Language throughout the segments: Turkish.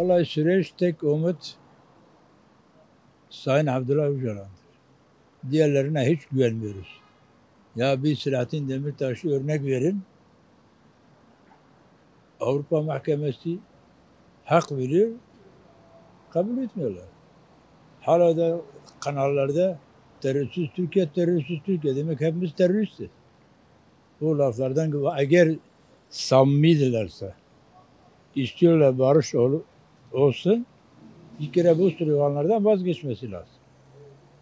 Vallahi süreç tek umut Sayın Abdullah Öcalan'dır. Diğerlerine hiç güvenmiyoruz. Ya bir Selahattin Demirtaş'ı örnek verin. Avrupa Mahkemesi hak veriyor, kabul etmiyorlar. Hala da kanallarda terörsüz Türkiye, terörsüz Türkiye demek hepimiz teröristiz. Bu laflardan eğer samimidirlerse, istiyorlar barış olsun, bir kere bu sloganlardan vazgeçmesi lazım.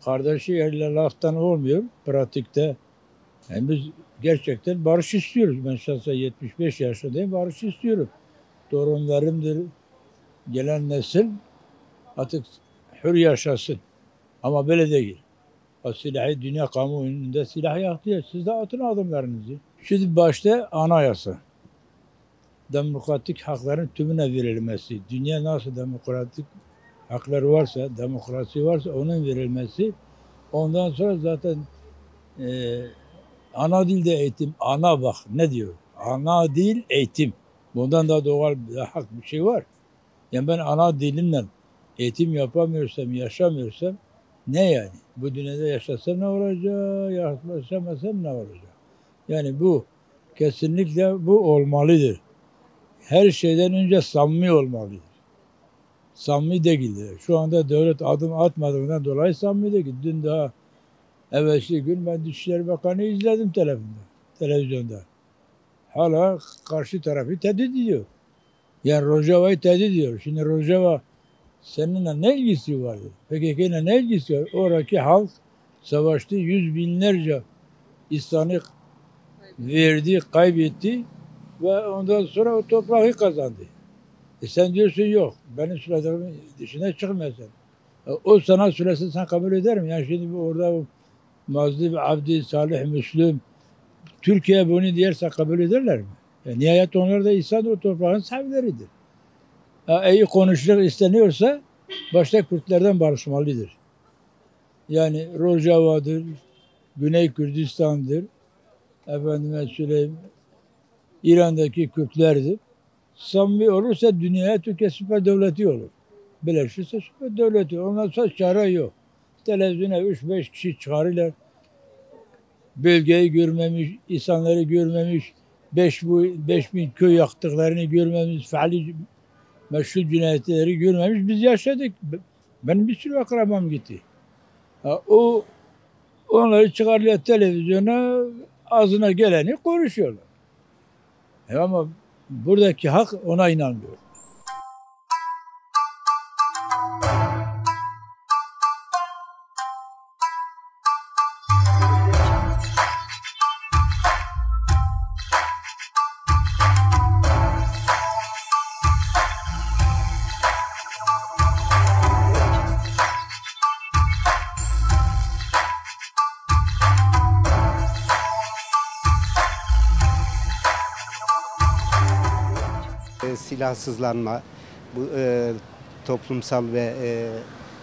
Kardeşi ile laftan olmuyor, pratikte. Yani biz gerçekten barış istiyoruz. Ben şahsen 75 yaşındayım, barış istiyorum. Torunlarımdır, gelen nesil artık hür yaşasın. Ama böyle değil. O silahı dünya kamuoyunda silah yaktı. Siz de atın adımlarınızı. Şimdi başta anayasa. Demokratik hakların tümüne verilmesi. Dünya nasıl demokratik hakları varsa, demokrasi varsa onun verilmesi. Ondan sonra zaten ana dilde eğitim. Ana bak ne diyor? Ana dil eğitim. Bundan da doğal hak bir şey var. Yani ben ana dilimle eğitim yapamıyorsam, yaşamıyorsam ne yani? Bu dünyada yaşasam ne olacak, yaşamasam ne olacak? Yani bu kesinlikle bu olmalıdır. Her şeyden önce samimi olmalıdır. Samimi değildir. Şu anda devlet adım atmadığından dolayı samimi değil. Dün daha evvelsi gün ben Dışişleri Bakanı izledim televizyonda. Hala karşı tarafı tehdit ediyor. Yani Rojava'yı tehdit ediyor. Şimdi Rojava seninle ne ilgisi vardı? PKK'yla ne ilgisi var? Oradaki halk savaştı. Yüz binlerce insanı verdi, kaybetti ve ondan sonra o toprağı kazandı. Sen diyorsun yok. Benim söylediğimin dışına çıkmıyorsun. O sana söylesin sen kabul eder mi? Yani şimdi orada Mazlum, Abdi, Salih, Müslüm Türkiye bunu diyerse kabul ederler mi? Nihayet onlar da insan o toprağın sahipleridir. İyi konuşulur isteniyorsa başta Kürtlerden barışmalıdır. Yani Rojava'dır, Güney Kürdistan'dır, efendime söyleyeyim, İran'daki Kürtlerdir. Samimi olursa dünyaya Türkiye süper devleti olur. Birleşirse süper devleti. Ondan sonra çare yok. Televizyona 3-5 kişi çıkarırlar. Bölgeyi görmemiş, insanları görmemiş, 5.000 köy yaktıklarını görmemiş, faali meşhur cinayetleri görmemiş. Biz yaşadık. Benim bir sürü akrabam gitti. Onları çıkarıyor televizyona, ağzına geleni konuşuyorlar. Ama buradaki halk ona inanmıyor. Silahsızlanma, bu toplumsal ve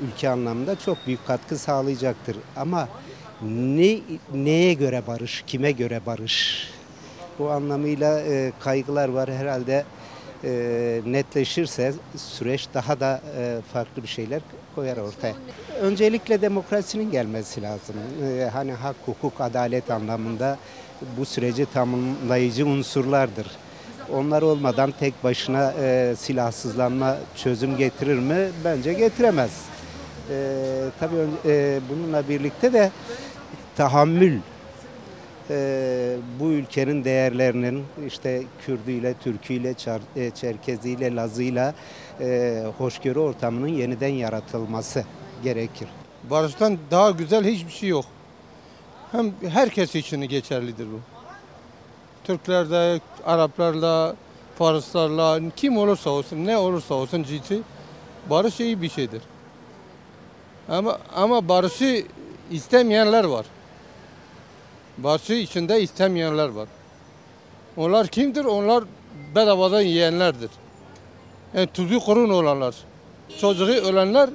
ülke anlamında çok büyük katkı sağlayacaktır. Ama neye göre barış, kime göre barış? Bu anlamıyla kaygılar var. Herhalde netleşirse süreç daha da farklı bir şeyler koyar ortaya. Öncelikle demokrasinin gelmesi lazım. Hani hak, hukuk, adalet anlamında bu süreci tamamlayıcı unsurlardır. Onlar olmadan tek başına silahsızlanma çözüm getirir mi? Bence getiremez. Tabii bununla birlikte de tahammül, bu ülkenin değerlerinin işte Kürdüyle, Türküyle, Çerkeziyle, Lazıyla hoşgörü ortamının yeniden yaratılması gerekir. Barıştan daha güzel hiçbir şey yok. Hem herkes için geçerlidir bu. Türklerle, Araplarla, Farslarla, kim olursa olsun, ne olursa olsun cinsi, barış iyi bir şeydir. Ama barışı istemeyenler var. Barışı içinde istemeyenler var. Onlar kimdir? Onlar bedavadan yiyenlerdir. Yani tuzu kurun olanlar. Çocuğu ölenler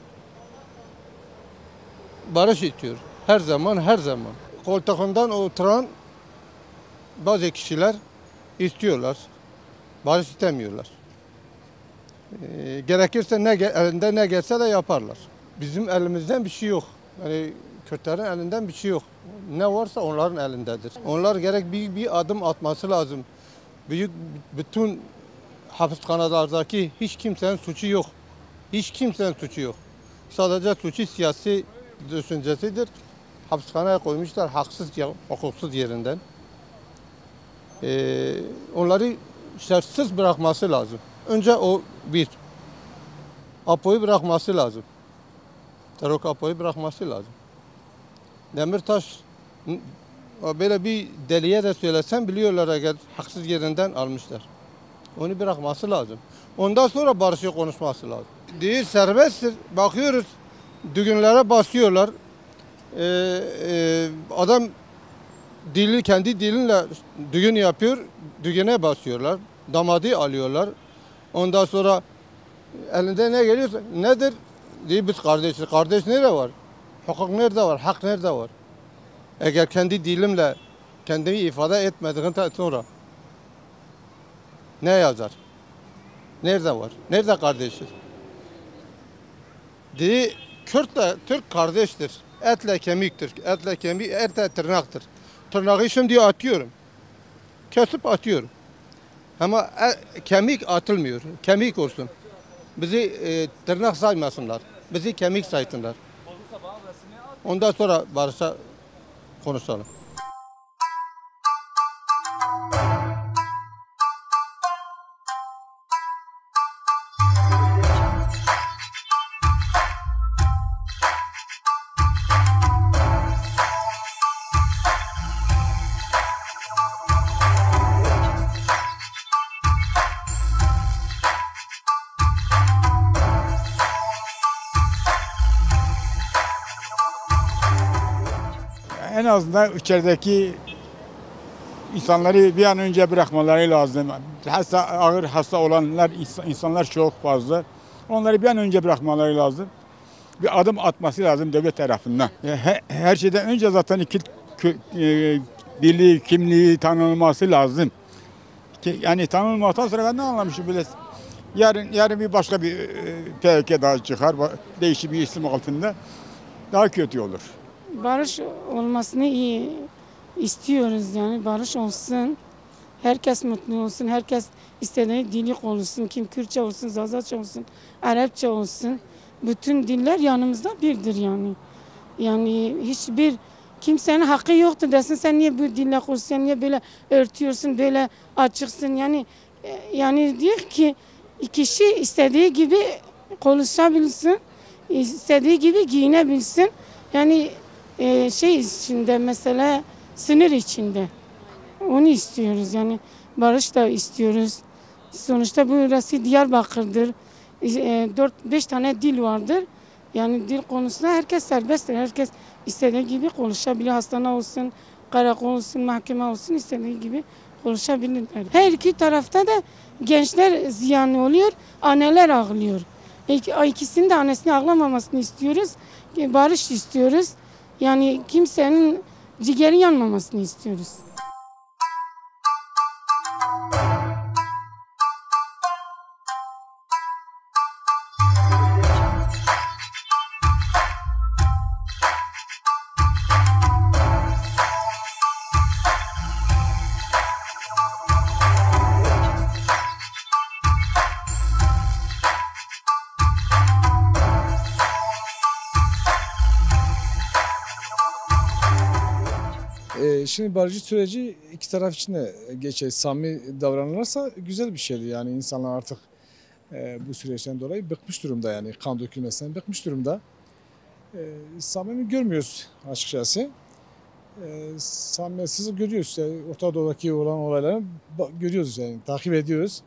barış istiyor. Her zaman, her zaman. Koltuğundan oturan bazı kişiler istiyorlar, barış istemiyorlar. Gerekirse elinde ne gelse de yaparlar. Bizim elimizden bir şey yok. Yani Kürtlerin elinden bir şey yok. Ne varsa onların elindedir. Onlar gerek büyük bir adım atması lazım. Bütün hapishanelerdeki hiç kimsenin suçu yok. Hiç kimsenin suçu yok. Sadece suçu siyasi düşüncesidir. Hapishaneye koymuşlar haksız, hukuksuz yerinden. Onları şartsız bırakması lazım. Önce o bir. Apo'yu bırakması lazım. Terok Apo'yu bırakması lazım. Demirtaş böyle bir deliye de söylesen biliyorlar eğer haksız yerinden almışlar. Onu bırakması lazım. Ondan sonra barışı konuşması lazım. Değil serbesttir. Bakıyoruz düğünlere basıyorlar. Adam kendi dilinle düğün yapıyor. Düğüne basıyorlar. Damadı alıyorlar. Ondan sonra elinde ne geliyorsa nedir? Diye biz kardeşiz. Kardeş nerede var? Hukuk nerede var? Hak nerede var? Eğer kendi dilimle kendimi ifade etmediğinden sonra ne yazar? Nerede var? Nerede kardeşiz? Diye Kürtle Türk kardeştir. Etle kemiktir. Etle kemik, etle tırnaktır. Tırnağı şimdi atıyorum. Kesip atıyorum. Ama kemik atılmıyor. Kemik olsun. Bizi tırnak saymasınlar. Bizi kemik saysınlar. Ondan sonra barışa konuşalım. En azından içerideki insanları bir an önce bırakmaları lazım. Ağır hasta olanlar, insanlar çok fazla. Onları bir an önce bırakmaları lazım. Bir adım atması lazım devlet tarafından. Her şeyden önce zaten dili, kimliği tanınması lazım. Yani tanınmadan sonra ben ne anlamışım böyle. Yarın bir başka bir PKK daha çıkar, değişik bir isim altında daha kötü olur. Barış olmasını iyi istiyoruz yani barış olsun. Herkes mutlu olsun. Herkes istediği dili konuşsun. Kim Kürtçe olsun, Zazaça olsun, Arapça olsun. Bütün diller yanımızda birdir yani. Yani hiçbir kimsenin hakkı yoktur desin sen niye bu dille konuşuyorsun, niye böyle örtüyorsun, böyle açıksın yani diyor ki kişi istediği gibi konuşabilsin, istediği gibi giyinebilsin. Yani şey içinde mesela sınır içinde. Onu istiyoruz yani barış da istiyoruz. Sonuçta burası Diyarbakır'dır. 4-5 tane dil vardır. Yani dil konusunda herkes serbesttir. Herkes istediği gibi konuşabilir. Hastane olsun, karakol olsun, mahkeme olsun istediği gibi konuşabilirler. Her iki tarafta da gençler ziyan oluyor, anneler ağlıyor. İkisinin de annesini ağlamamasını istiyoruz. Barış istiyoruz. Yani kimsenin ciğeri yanmamasını istiyoruz. Şimdi barıcı süreci iki taraf için de geçer. Samimi davranılırsa güzel bir şeydi. Yani insanlar artık bu süreçten dolayı bıkmış durumda yani. Kan dökülmesinden bıkmış durumda. Samimi görmüyoruz açıkçası. Samimiyetsiz görüyoruz. Yani Orta Doğu'daki olan olayları görüyoruz yani. Takip ediyoruz.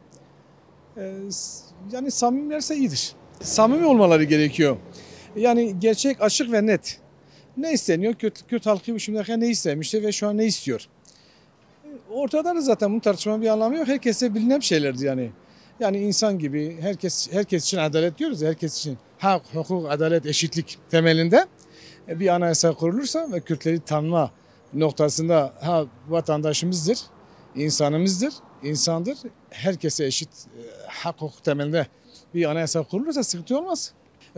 Yani samimilerse iyidir. Samimi olmaları gerekiyor. Yani gerçek, açık ve net. Ne isteniyor? Kürt halkı şimdiye ne istemişti ve şu an ne istiyor? Ortada da zaten bunun tartışmanın bir anlamı yok. Herkese bilinen şeylerdi yani. Yani insan gibi herkes için adalet diyoruz ya, herkes için hak, hukuk, adalet, eşitlik temelinde bir anayasa kurulursa ve Kürtleri tanıma noktasında vatandaşımızdır, insanımızdır, insandır. Herkese eşit hak, hukuk temelinde bir bir anayasa kurulursa sıkıntı olmaz.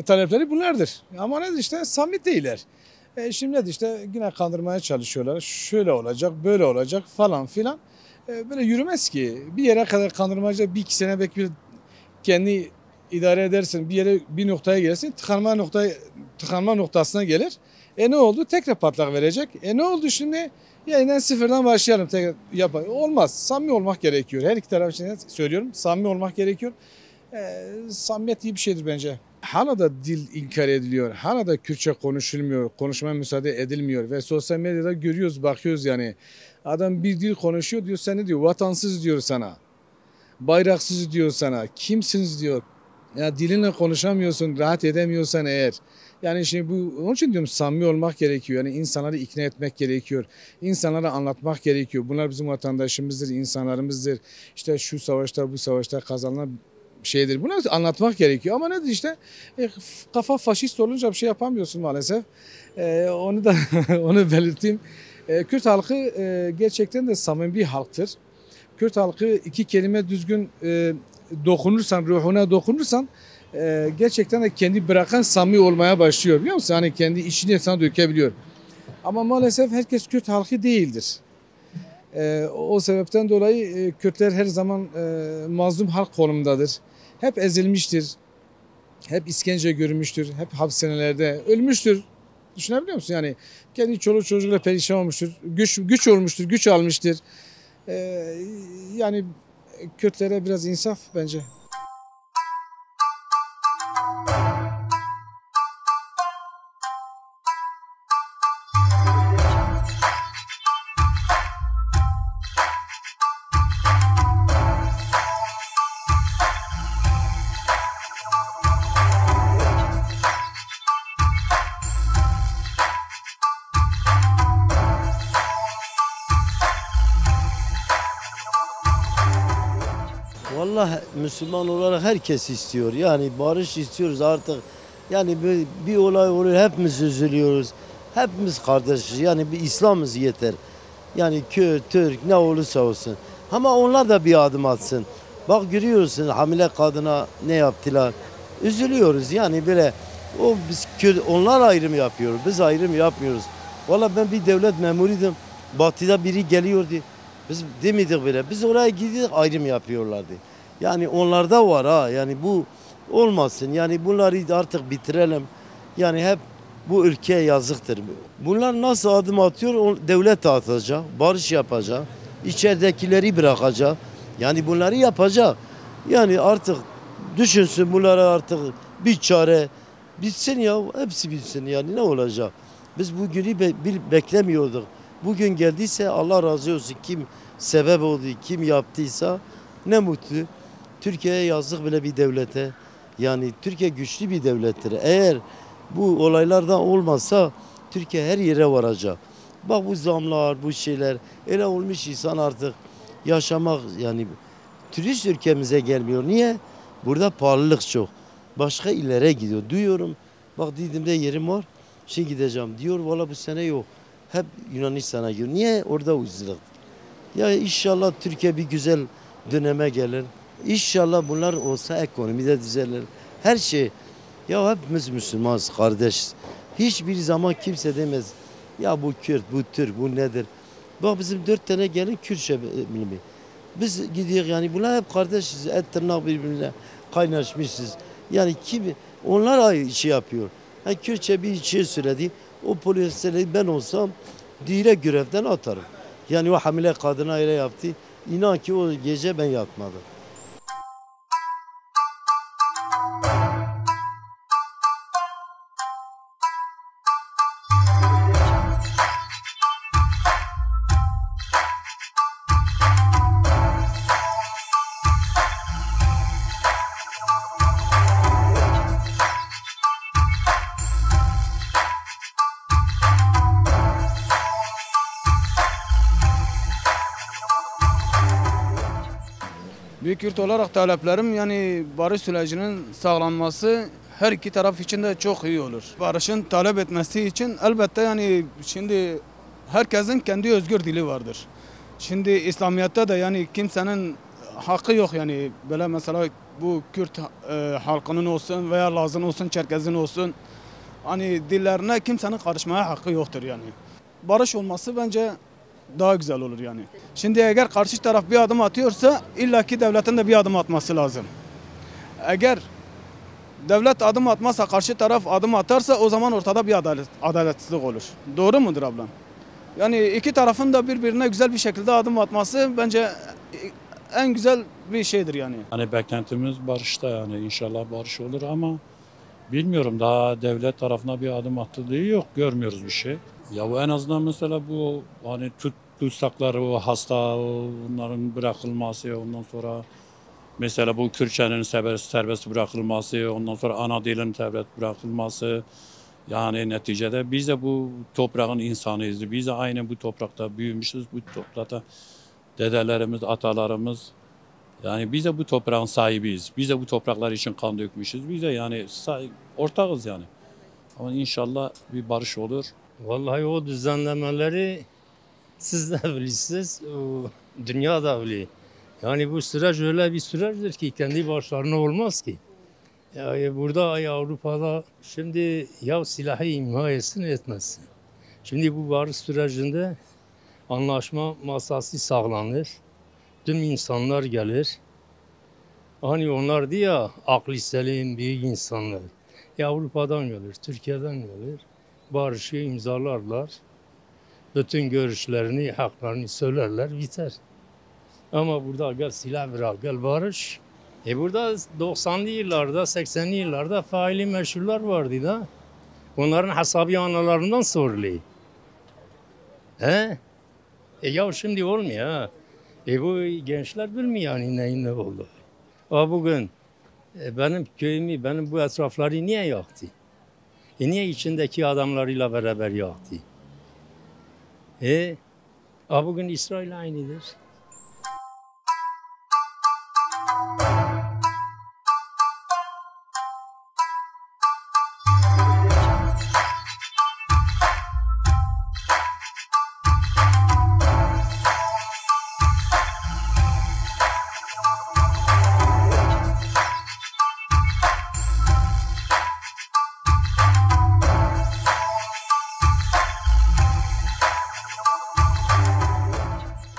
Talepleri bunlardır. Ama ne işte samimi değiller. Şimdi de işte yine kandırmaya çalışıyorlar. Şöyle olacak, böyle olacak falan filan. Böyle yürümez ki. Bir yere kadar kandırmacı bir iki sene belki kendi idare edersin. Bir yere bir noktaya gelirsin. Tıkanma noktasına gelir. Ne oldu? Tekrar patlak verecek. Ne oldu şimdi? Yeniden sıfırdan başlayalım. Tekrar olmaz. Samimi olmak gerekiyor. Her iki taraf için söylüyorum. Samimi olmak gerekiyor. Samimiyet iyi bir şeydir bence. Hala da dil inkar ediliyor. Hala da Kürtçe konuşulmuyor. Konuşmaya müsaade edilmiyor. Ve sosyal medyada görüyoruz, bakıyoruz yani. Adam bir dil konuşuyor diyor. Sen ne diyor? Vatansız diyor sana. Bayraksız diyor sana. Kimsiniz diyor. Ya dilinle konuşamıyorsun, rahat edemiyorsan eğer. Yani şimdi onun için diyorum samimi olmak gerekiyor. Yani insanları ikna etmek gerekiyor. İnsanlara anlatmak gerekiyor. Bunlar bizim vatandaşımızdır, insanlarımızdır. İşte şu savaşta, bu savaşta kazanılan şeydir. Bunu anlatmak gerekiyor. Ama nedir işte kafa faşist olunca bir şey yapamıyorsun maalesef. Onu da onu belirteyim. Kürt halkı gerçekten de samimi bir halktır. Kürt halkı iki kelime düzgün dokunursan, ruhuna dokunursan gerçekten de kendi bırakan samimi olmaya başlıyor, biliyor musun? Hani kendi içini sana dökebiliyor. Ama maalesef herkes Kürt halkı değildir. O sebepten dolayı Kürtler her zaman mazlum halk konumundadır. Hep ezilmiştir. Hep işkence görmüştür. Hep hapishanelerde ölmüştür. Düşünebiliyor musun? Yani kendi çoluk çocukla perişan olmuştur. Güç olmuştur, güç almıştır. Yani Kürtlere biraz insaf bence. Vallahi Müslüman olarak herkes istiyor. Yani barış istiyoruz artık. Yani bir olay oluyor, hepimiz üzülüyoruz. Hepimiz kardeşiz. Yani bir İslam'ız yeter. Yani Kürt, Türk ne olursa olsun. Ama onlar da bir adım atsın. Bak görüyorsun hamile kadına ne yaptılar. Üzülüyoruz yani böyle. Onlar ayrım yapıyor. Biz ayrım yapmıyoruz. Vallahi ben bir devlet memuruydum. Batı'da biri geliyordu. Biz demedik böyle. Biz oraya gidiyoruz ayrım yapıyorlardı. Yani onlarda var ha. Yani bu olmasın. Yani bunları artık bitirelim. Yani hep bu ülkeye yazıktır. Bunlar nasıl adım atıyor? Devlet atacak, barış yapacak, içeridekileri bırakacak. Yani bunları yapacak. Yani artık düşünsün bunlara artık bir çare bitsin ya. Hepsi bitsin yani ne olacak? Biz bugünü beklemiyorduk. Bugün geldiyse Allah razı olsun. Kim sebep oldu, kim yaptıysa ne mutlu. Türkiye'ye yazdık bile bir devlete. Yani Türkiye güçlü bir devlettir. Eğer bu olaylardan olmazsa Türkiye her yere varacak. Bak bu zamlar, bu şeyler öyle olmuş insan artık yaşamak yani turist ülkemize gelmiyor. Niye? Burada pahalılık çok. Başka illere gidiyor. Duyuyorum. Bak Didim'de yerim var. Şimdi gideceğim. Diyor valla bu sene yok. Hep Yunanistan'a gidiyor. Niye? Orada ucuzluk. Ya inşallah Türkiye bir güzel döneme gelir. İnşallah bunlar olsa ekonomide düzelir. Her şey. Ya hepimiz Müslümanız, kardeşiz. Hiçbir zaman kimse demez. Ya bu Kürt, bu Türk, bu nedir? Bak bizim 4 tane gelin Kürtçe bilimi. Biz gidiyoruz yani bunlar hep kardeşiz. Et tırnak birbirine kaynaşmışız. Yani onlar şey yapıyor. Yani Kürtçe bir şey söyledi. O polisleri ben olsam direkt görevden atarım. Yani o hamile kadına öyle yaptı. İnan ki o gece ben yatmadım. Büyük Kürt olarak taleplerim yani barış sürecinin sağlanması her iki taraf için de çok iyi olur. Barışın talep etmesi için elbette yani şimdi herkesin kendi özgür dili vardır. Şimdi İslamiyet'te de yani kimsenin hakkı yok yani. Böyle mesela bu Kürt halkının olsun veya Laz'ın olsun, Çerkez'in olsun. Hani dillerine kimsenin karışmaya hakkı yoktur yani. Barış olması bence daha güzel olur yani. Şimdi eğer karşı taraf bir adım atıyorsa illaki devletin de bir adım atması lazım. Eğer devlet adım atmazsa, karşı taraf adım atarsa o zaman ortada bir adaletsizlik olur. Doğru mudur ablam? Yani iki tarafın da birbirine güzel bir şekilde adım atması bence en güzel bir şeydir yani. Hani beklentimiz barışta, yani inşallah barış olur ama bilmiyorum, daha devlet tarafına bir adım atıldığı yok, görmüyoruz bir şey. Ya bu en azından mesela bu hani tutsakları, o hasta, onların bırakılması, ondan sonra mesela bu Kürtçenin serbest bırakılması, ondan sonra ana dilin serbest bırakılması. Yani neticede biz de bu toprağın insanıyız. Biz de aynı bu toprakta büyümüşüz, bu toprakta dedelerimiz, atalarımız. Yani biz de bu toprağın sahibiyiz. Biz de bu topraklar için kan dökmüşüz. Biz de yani ortağız yani. Ama inşallah bir barış olur. Vallahi o düzenlemeleri siz de bilirsiniz, dünya da biliyor. Yani bu süreç öyle bir süreçtir ki kendi başlarına olmaz ki. Yani burada Avrupa'da şimdi ya silahı imha etsin etmesin. Şimdi bu barış sürecinde anlaşma masası sağlanır. Tüm insanlar gelir. Hani onlar diyor ya, aklı selim büyük insanlar. Avrupa'dan gelir, Türkiye'den gelir. Barışı imzalarlar. Bütün görüşlerini, haklarını söylerler, biter. Ama burada gel silah bırak, gel barış. Burada 90'lı yıllarda, 80'li yıllarda faili meşhurlar vardı da. Onların hesabı analarından soruluyor. Ya şimdi olmuyor ha. Bu gençler bilmiyor yani neyin ne oldu. Bugün benim köyümü, benim bu etrafları niye yaktı? Niye içindeki adamlarıyla beraber yaktı? Bugün İsrail aynıdır.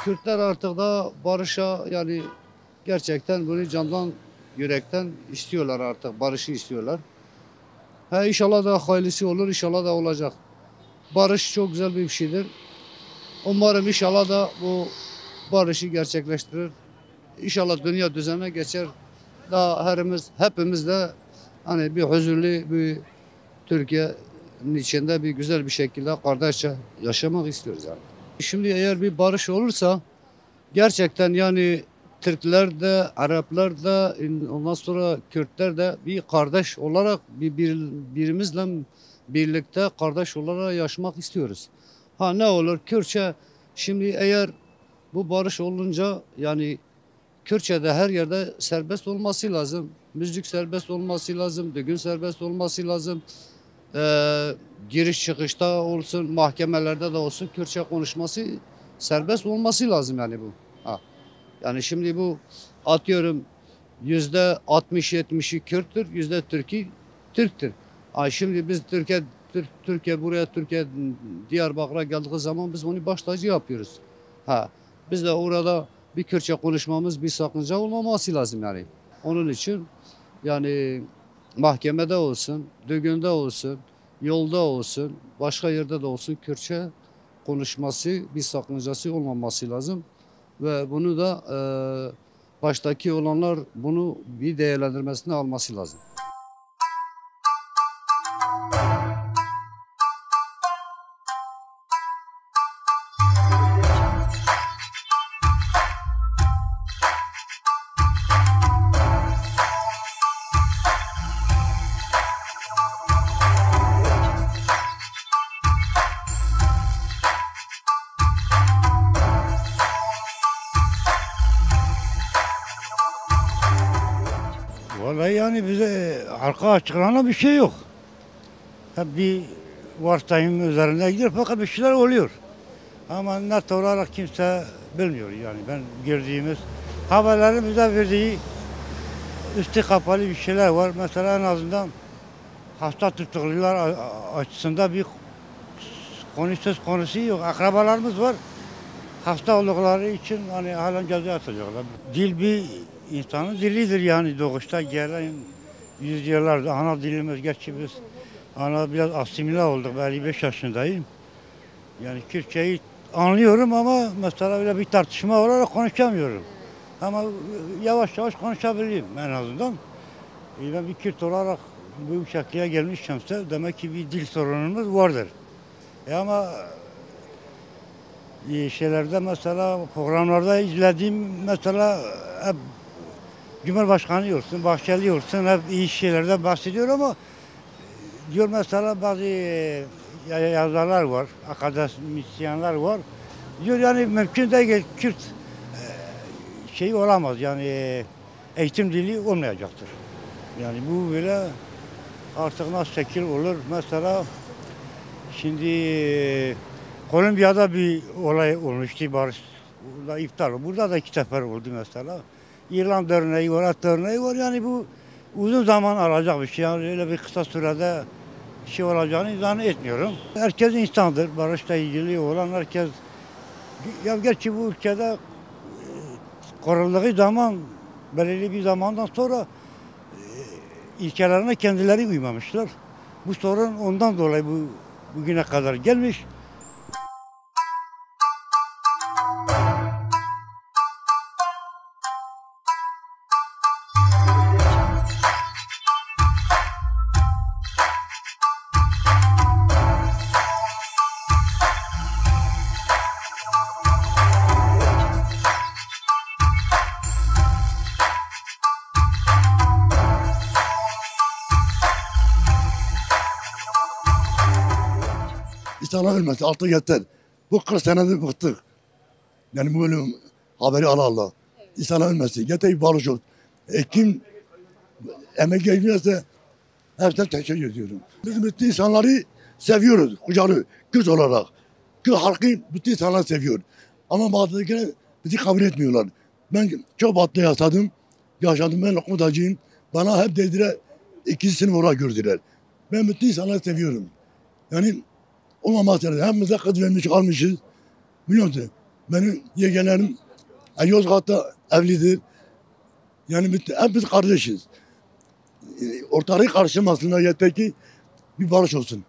Kürtler artık da barışa, yani gerçekten bunu candan yürekten istiyorlar, artık barışı istiyorlar. İnşallah da hayırlısı olur, inşallah da olacak. Barış çok güzel bir şeydir. Umarım inşallah da bu barışı gerçekleştirir. İnşallah dünya düzenine geçer. Daha hepimiz de hani bir huzurlu bir Türkiye'nin içinde bir güzel bir şekilde kardeşçe yaşamak istiyoruz yani. Şimdi eğer bir barış olursa gerçekten yani Türkler de, Araplar da, ondan sonra Kürtler de bir kardeş olarak birimizle birlikte kardeş olarak yaşamak istiyoruz. Ne olur Kürtçe, şimdi eğer bu barış olunca yani Kürtçe'de her yerde serbest olması lazım. Müzik serbest olması lazım, düğün serbest olması lazım. Giriş çıkışta olsun, mahkemelerde de olsun Kürtçe konuşması serbest olması lazım yani bu. Yani şimdi bu atıyorum %60-70'i Kürttür, %40'i Türktür. Şimdi biz Türkiye Diyarbakır'a geldiği zaman biz onu baş tacı yapıyoruz. Biz de orada bir Kürtçe konuşmamız bir sakınca olmaması lazım yani. Onun için yani mahkemede olsun, düğünde olsun, yolda olsun, başka yerde de olsun Kürtçe konuşması bir sakıncası olmaması lazım. Ve bunu da baştaki olanlar bunu bir değerlendirmesine alması lazım. Vallahi yani bize halka açıklanan bir şey yok. Hep bir varsayım üzerinde gidiyor fakat bir şeyler oluyor. Ama net olarak kimse bilmiyor yani. Ben girdiğimiz Haberlerin bize verdiği üstü kapalı bir şeyler var. Mesela en azından hasta tutuklular açısından bir konu söz konusu yok. Akrabalarımız var. Hasta oldukları için hani halen ceza atacaklar. Dil bir insanın dilidir yani doğuşta gelen yüzyıllardır. Ana dilimiz gerçi biz biraz asimile olduk. Ben 55 yaşındayım. Yani Kürtçeyi anlıyorum ama mesela öyle bir tartışma olarak konuşamıyorum. Ama yavaş yavaş konuşabiliyorum en azından. Ben bir Kürt olarak bu şekilde gelmişimse demek ki bir dil sorunumuz vardır. Ama şeylerde mesela programlarda izlediğim mesela hep Cumhurbaşkanı olsun, Bahçeli olsun hep iyi şeylerden bahsediyor ama diyor mesela bazı yazarlar var, akademisyenler var. Diyor yani mümkün değil Kürt şey olamaz yani eğitim dili olmayacaktır. Yani bu böyle artık nasıl şekil olur mesela şimdi Kolombiya'da bir olay olmuştu barış iptal oldu. Burada da 2 sefer oldu mesela. İrlanda örneği var, Hatta örneği var yani bu uzun zaman alacak bir şey yani öyle bir kısa sürede şey olacağını zannetmiyorum. Herkes insandır, barışla ilgili olan herkes ya gerçi bu ülkede kurulduğu zaman belirli bir zamandan sonra ilkelerine kendileri uymamışlar. Bu sorun ondan dolayı bugüne kadar gelmiş. İnsanlar ölmesi artık yeter. Bu 40 senedir bıktık. Yani bu ölüm haberi Allah. İnsanlar ölmesi yeter bir barış olsun. Kim emek geçmiyorsa hepsine teşekkür ediyorum. Biz bütün insanları seviyoruz. Kucağını Kürt olarak. Kürt halkı bütün insanları seviyor. Ama bazıları bizi kabul etmiyorlar. Ben çok batıda yaşadım. Ben okulacıyım. Bana hep dediler 2. sınıf olarak gördüler. Ben bütün insanları seviyorum. Yani olmaması lazım. Hepimize kız vermiş kalmışız. Biliyor musun? Benim yeğenlerim Yozgat'ta evlidir. Yani hepimiz kardeşiz. Ortalığı karışmasınlar yeter ki bir barış olsun.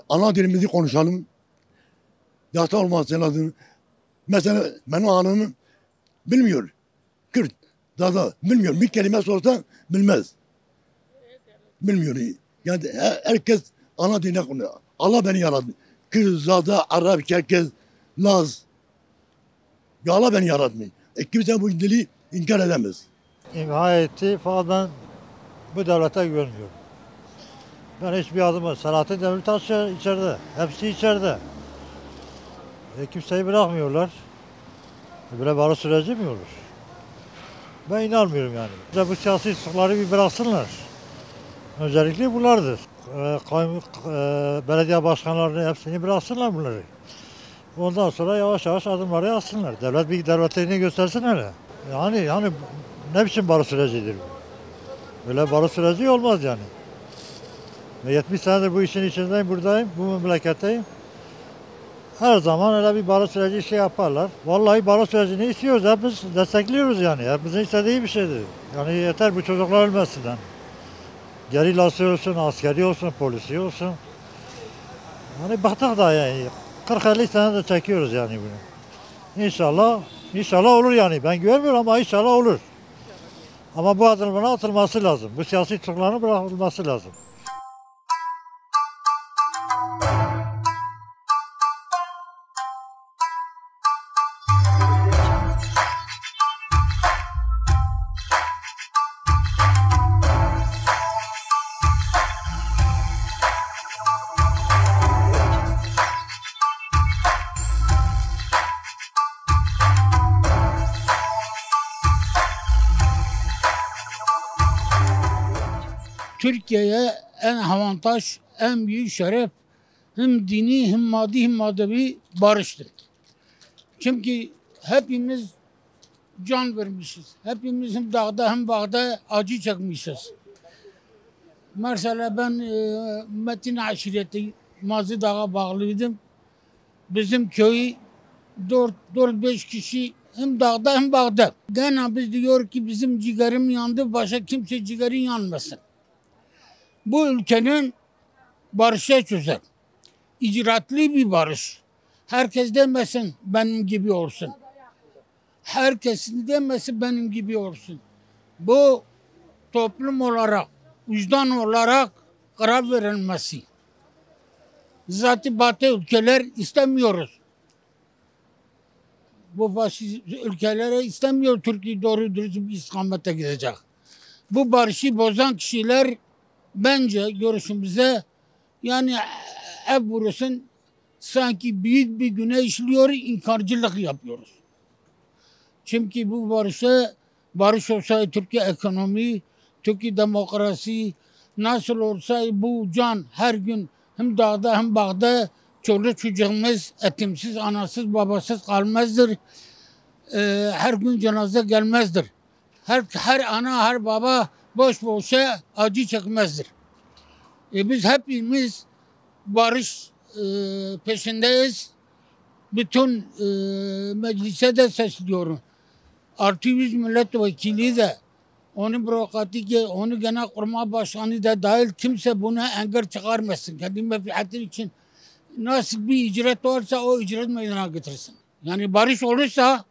Ana dilimizi konuşalım. Yasa olması lazım. Mesela benim hanımım bilmiyor. Kürt. Daha bilmiyor. Bir kelime sorsan bilmez. Bilmiyor. Yani herkes ana diline konuşuyor. Allah beni yarattı. Kürt, Zaza, Arap, Çerkez, Laz. Ya Allah beni yaratmış. Kimse bu dili inkar edemez. İmha etti falan ben bu devlete güvenmiyorum. Ben hiçbir adıma Selahattin Demirtaş içeride. Hepsi içeride. Kimseyi bırakmıyorlar. Böyle barış süreci mi olur? Ben inanmıyorum yani. Bu siyasi tutukları bir bıraksınlar. Özellikle bunlardır. Belediye başkanlarını hepsini bıraksınlar bunları. Ondan sonra yavaş yavaş adımları atsınlar. Devlet bir devletliğini göstersin hele. Yani ne biçim barış sürecidir bu? Böyle barış süreci olmaz yani. 70 senedir bu işin içindeyim, buradayım, bu memleketteyim. Her zaman öyle bir barış süreci şey yaparlar. Vallahi barış sürecini istiyoruz, hepimiz destekliyoruz yani. Hepimizin istediği bir şeydir. Yani yeter bu çocuklar ölmesin yani. Gerillası olsun, askeri olsun, polisi olsun. Yani baktık da yani 40-50 sene de çekiyoruz yani bunu. İnşallah olur yani. Ben güvenmiyorum ama inşallah olur. Ama bu adımların atılması lazım. Bu siyasi tutukların bırakılması lazım. Türkiye'ye en avantaj, en büyük şeref hem dini hem maddi hem manevi barıştır. Çünkü hepimiz can vermişiz. Hepimiz hem dağda hem bağda acı çekmişiz. Mesela ben Metin aşireti Mazı Dağ'a bağlıydım. Bizim köyü 4-5 kişi hem dağda hem bağda. Gene biz diyor ki bizim ciğerim yandı, başka kimse ciğerin yanmasın. Bu ülkenin barışa çözer. İcraatlı bir barış. Herkes demesin benim gibi olsun. Herkesin demesin benim gibi olsun. Bu toplum olarak, vicdan olarak karar verilmesi. Zaten Batı ülkeler istemiyoruz. Bu faşist ülkelere istemiyor Türkiye doğru dürüst bir istikamete gidecek. Bu barışı bozan kişiler bence görüşümüze yani ev vurusun sanki büyük bir günah işliyor, inkarcılık yapıyoruz. Çünkü bu barış olsaydı Türkiye ekonomi, Türkiye demokrasi nasıl olsa bu can her gün hem dağda hem bağda çoluk çocuğumuz etimsiz, anasız, babasız kalmazdır. Her gün cenaze gelmezdir. Her ana, her baba boş boşa acı çekmezdir. Biz hepimiz barış peşindeyiz. Bütün meclise de sesliyorum. Artı 100 milletvekili de onun bürokratiki, onu genelkurmay başkanı da dahil kimse buna engel çıkarmasın. Kendi menfaati için nasıl bir ücret varsa o ücret meydana getirsin. Yani barış olursa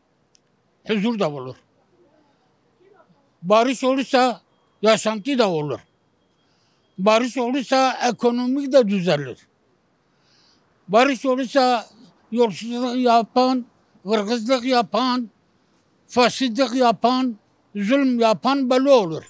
huzur da olur. Barış olursa yaşantı da olur. Barış olursa ekonomi de düzelir. Barış olursa yolsuzluk yapan, hırsızlık yapan, faşistlik yapan, zulüm yapan belli olur.